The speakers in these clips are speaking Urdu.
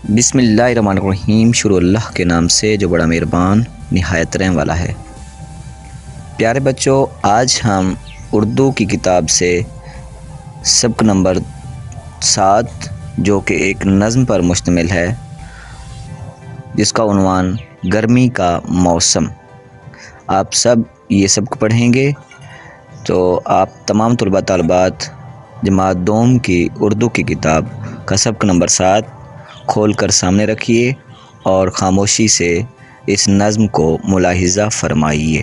بسم اللہ الرحمن الرحیم، شروع اللہ کے نام سے جو بڑا مہربان نہایت رحم والا ہے۔ پیارے بچوں، آج ہم اردو کی کتاب سے سبق نمبر 7 جو کہ ایک نظم پر مشتمل ہے، جس کا عنوان گرمی کا موسم، آپ سب یہ سبق پڑھیں گے۔ تو آپ تمام طلباء طالبات جماعت دوم کی اردو کی کتاب کا سبق نمبر 7 کھول کر سامنے رکھیے اور خاموشی سے اس نظم کو ملاحظہ فرمائیے۔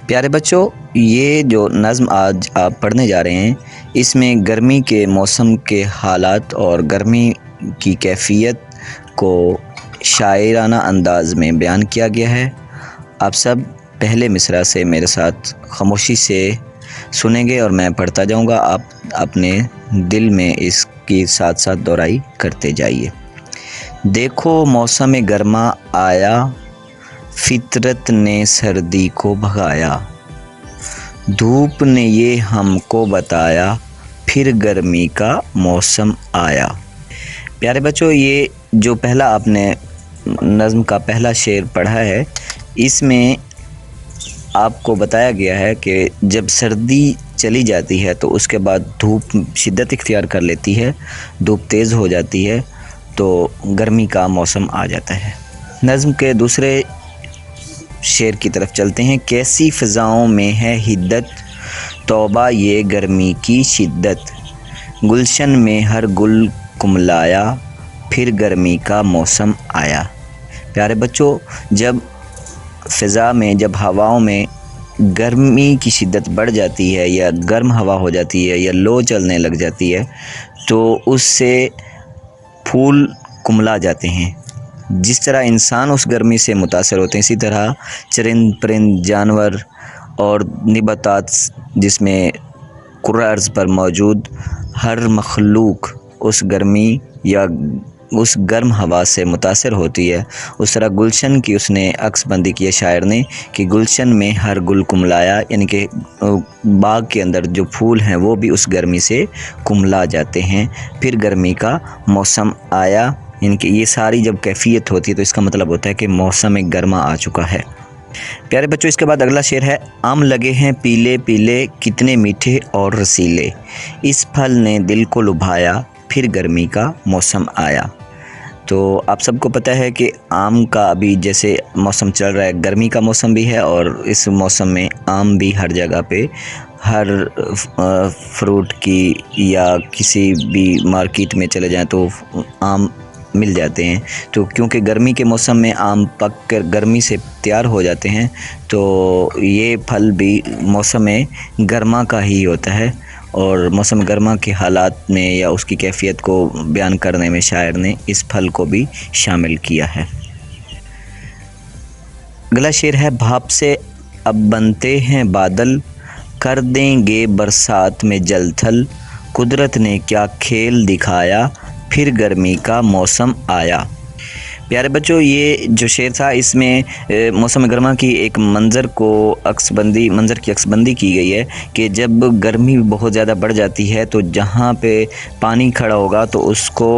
پیارے بچوں، یہ جو نظم آج آپ پڑھنے جا رہے ہیں، اس میں گرمی کے موسم کے حالات اور گرمی کی کیفیت کو شاعرانہ انداز میں بیان کیا گیا ہے۔ آپ سب پہلے مصرع سے میرے ساتھ خاموشی سے سنیں گے اور میں پڑھتا جاؤں گا، آپ اپنے دل میں اس کی ساتھ ساتھ دہرائی کرتے جائیے۔ دیکھو موسم گرما آیا، فطرت نے سردی کو بھگایا، دھوپ نے یہ ہم کو بتایا، پھر گرمی کا موسم آیا۔ پیارے بچوں، یہ جو پہلا آپ نے نظم کا پہلا شعر پڑھا ہے، اس میں آپ کو بتایا گیا ہے کہ جب سردی چلی جاتی ہے تو اس کے بعد دھوپ شدت اختیار کر لیتی ہے، دھوپ تیز ہو جاتی ہے تو گرمی کا موسم آ جاتا ہے۔ نظم کے دوسرے شعر کی طرف چلتے ہیں۔ کیسی فضاؤں میں ہے حدت، توبہ یہ گرمی کی شدت، گلشن میں ہر گل کملایا، پھر گرمی کا موسم آیا۔ پیارے بچوں، جب فضا میں، جب ہواؤں میں گرمی کی شدت بڑھ جاتی ہے یا گرم ہوا ہو جاتی ہے یا لو چلنے لگ جاتی ہے تو اس سے پھول کملا جاتے ہیں۔ جس طرح انسان اس گرمی سے متاثر ہوتے ہیں، اسی طرح چرند پرند جانور اور نباتات، جس میں کرۂ ارض پر موجود ہر مخلوق اس گرمی یا اس گرم ہوا سے متاثر ہوتی ہے۔ اس طرح گلشن کی اس نے عکس بندی کی ہے شاعر نے کہ گلشن میں ہر گل کملایا، یعنی کہ باغ کے اندر جو پھول ہیں وہ بھی اس گرمی سے کملا جاتے ہیں۔ پھر گرمی کا موسم آیا، یعنی کہ یہ ساری جب کیفیت ہوتی ہے تو اس کا مطلب ہوتا ہے کہ موسم گرما آ چکا ہے۔ پیارے بچوں، اس کے بعد اگلا شعر ہے۔ آم لگے ہیں پیلے پیلے، کتنے میٹھے اور رسیلے، اس پھل نے دل کو لبھایا، پھر گرمی کا موسم آیا۔ تو آپ سب کو پتہ ہے کہ آم کا ابھی جیسے موسم چل رہا ہے، گرمی کا موسم بھی ہے اور اس موسم میں آم بھی ہر جگہ پہ، ہر فروٹ کی یا کسی بھی مارکیٹ میں چلے جائیں تو آم مل جاتے ہیں۔ تو کیونکہ گرمی کے موسم میں آم پک کر گرمی سے تیار ہو جاتے ہیں تو یہ پھل بھی موسم گرما کا ہی ہوتا ہے، اور موسم گرما کے حالات میں یا اس کی کیفیت کو بیان کرنے میں شاعر نے اس پھل کو بھی شامل کیا ہے۔ اگلا شعر ہے۔ بھاپ سے اب بنتے ہیں بادل، کر دیں گے برسات میں جل تھل، قدرت نے کیا کھیل دکھایا، پھر گرمی کا موسم آیا۔ پیارے بچوں، یہ جو شعر تھا اس میں موسم گرما کی ایک منظر کی عکس بندی کی گئی ہے کہ جب گرمی بہت زیادہ بڑھ جاتی ہے تو جہاں پہ پانی کھڑا ہوگا تو اس کو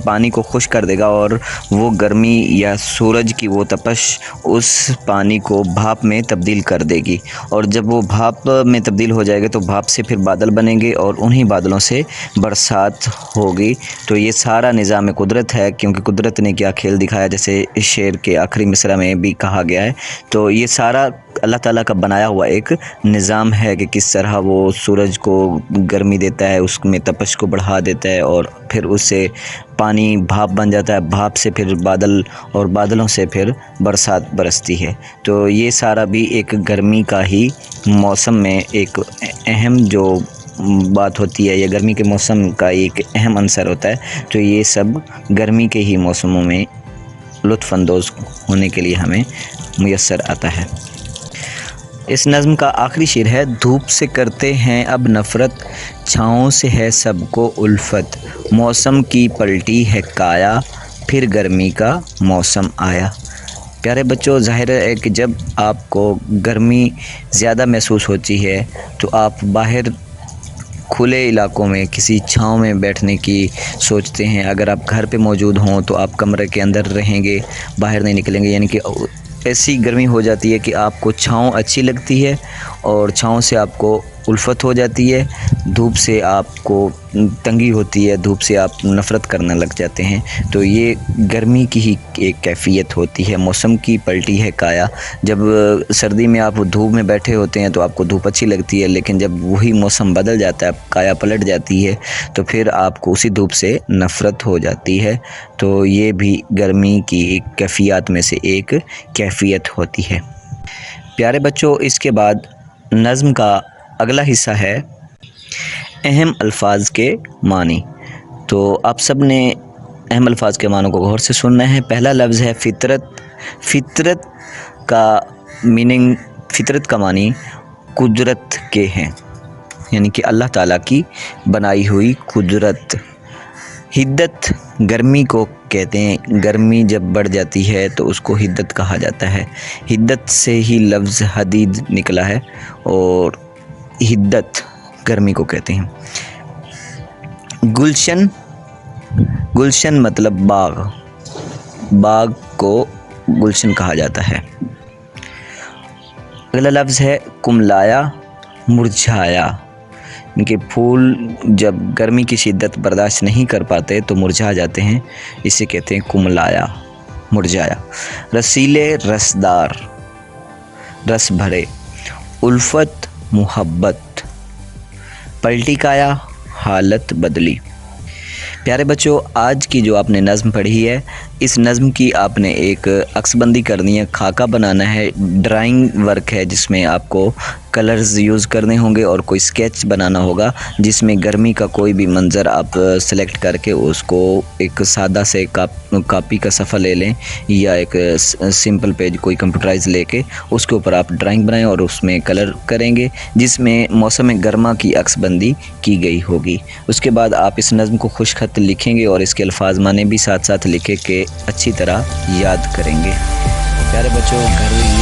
پانی کو خشک کر دے گا، اور وہ گرمی یا سورج کی وہ تپش اس پانی کو بھاپ میں تبدیل کر دے گی، اور جب وہ بھاپ میں تبدیل ہو جائے گا تو بھاپ سے پھر بادل بنیں گے اور انہی بادلوں سے برسات ہوگی۔ تو یہ سارا نظام قدرت ہے، کیونکہ قدرت نے کیا کھیل دکھایا، جیسے اس شعر کے آخری مصرع میں بھی کہا گیا ہے۔ تو یہ سارا اللہ تعالیٰ کا بنایا ہوا ایک نظام ہے کہ کس طرح وہ سورج کو گرمی دیتا ہے، اس میں تپش کو بڑھا دیتا ہے، اور پھر اس سے پانی بھاپ بن جاتا ہے، بھاپ سے پھر بادل، اور بادلوں سے پھر برسات برستی ہے۔ تو یہ سارا بھی ایک گرمی کا ہی موسم میں ایک اہم جو بات ہوتی ہے، یا گرمی کے موسم کا ایک اہم عنصر ہوتا ہے۔ تو یہ سب گرمی کے ہی موسموں میں لطف اندوز ہونے کے لیے ہمیں میسر آتا ہے۔ اس نظم کا آخری شعر ہے۔ دھوپ سے کرتے ہیں اب نفرت، چھاؤں سے ہے سب کو الفت، موسم کی پلٹی ہے کایا، پھر گرمی کا موسم آیا۔ پیارے بچوں، ظاہر ہے کہ جب آپ کو گرمی زیادہ محسوس ہوتی ہے تو آپ باہر کھلے علاقوں میں کسی چھاؤں میں بیٹھنے کی سوچتے ہیں۔ اگر آپ گھر پہ موجود ہوں تو آپ کمرے کے اندر رہیں گے، باہر نہیں نکلیں گے، یعنی کہ ایسی گرمی ہو جاتی ہے کہ آپ کو چھاؤں اچھی لگتی ہے اور چھاؤں سے آپ کو الفت ہو جاتی ہے، دھوپ سے آپ کو تنگی ہوتی ہے، دھوپ سے آپ نفرت کرنے لگ جاتے ہیں۔ تو یہ گرمی کی ہی ایک کیفیت ہوتی ہے، موسم کی پلٹی ہے کایا۔ جب سردی میں آپ دھوپ میں بیٹھے ہوتے ہیں تو آپ کو دھوپ اچھی لگتی ہے، لیکن جب وہی موسم بدل جاتا ہے، کایا پلٹ جاتی ہے، تو پھر آپ کو اسی دھوپ سے نفرت ہو جاتی ہے۔ تو یہ بھی گرمی کی ایک کیفیات میں سے ایک کیفیت ہوتی ہے۔ پیارے بچوں، اس کے بعد نظم کا اگلا حصہ ہے اہم الفاظ کے معنی۔ تو آپ سب نے اہم الفاظ کے معنوں کو غور سے سننا ہے۔ پہلا لفظ ہے فطرت۔ فطرت کا میننگ، فطرت کا معنی قدرت کے ہیں، یعنی کہ اللہ تعالیٰ کی بنائی ہوئی قدرت۔ حدت گرمی کو کہتے ہیں، گرمی جب بڑھ جاتی ہے تو اس کو حدت کہا جاتا ہے۔ حدت سے ہی لفظ حدید نکلا ہے اور حدت گرمی کو کہتے ہیں۔ گلشن، گلشن مطلب باغ، باغ کو گلشن کہا جاتا ہے۔ اگلا لفظ ہے کملایا، مرجھایا، ان کے پھول جب گرمی کی شدت برداشت نہیں کر پاتے تو مرجھا جاتے ہیں، اسے کہتے ہیں کملایا، مرجھایا۔ رسیلے، رسدار، رس بھرے۔ الفت، محبت۔ پلٹی کایا، حالت بدلی۔ پیارے بچوں، آج کی جو آپ نے نظم پڑھی ہے، اس نظم کی آپ نے ایک عکس بندی کرنی ہے، خاکہ بنانا ہے، ڈرائنگ ورک ہے جس میں آپ کو کلرز یوز کرنے ہوں گے اور کوئی اسکیچ بنانا ہوگا جس میں گرمی کا کوئی بھی منظر آپ سلیکٹ کر کے اس کو ایک سادہ سے کاپی کا صفحہ لے لیں یا ایک سمپل پیج کوئی کمپیوٹرائز لے کے اس کے اوپر آپ ڈرائنگ بنائیں اور اس میں کلر کریں گے جس میں موسم گرما کی عکس بندی کی گئی ہوگی۔ اس کے بعد آپ اس نظم کو خوش خط لکھیں گے اور اس کے الفاظ معنی بھی ساتھ ساتھ لکھے کے اچھی طرح یاد کریں گے۔ پیارے بچوں، گھر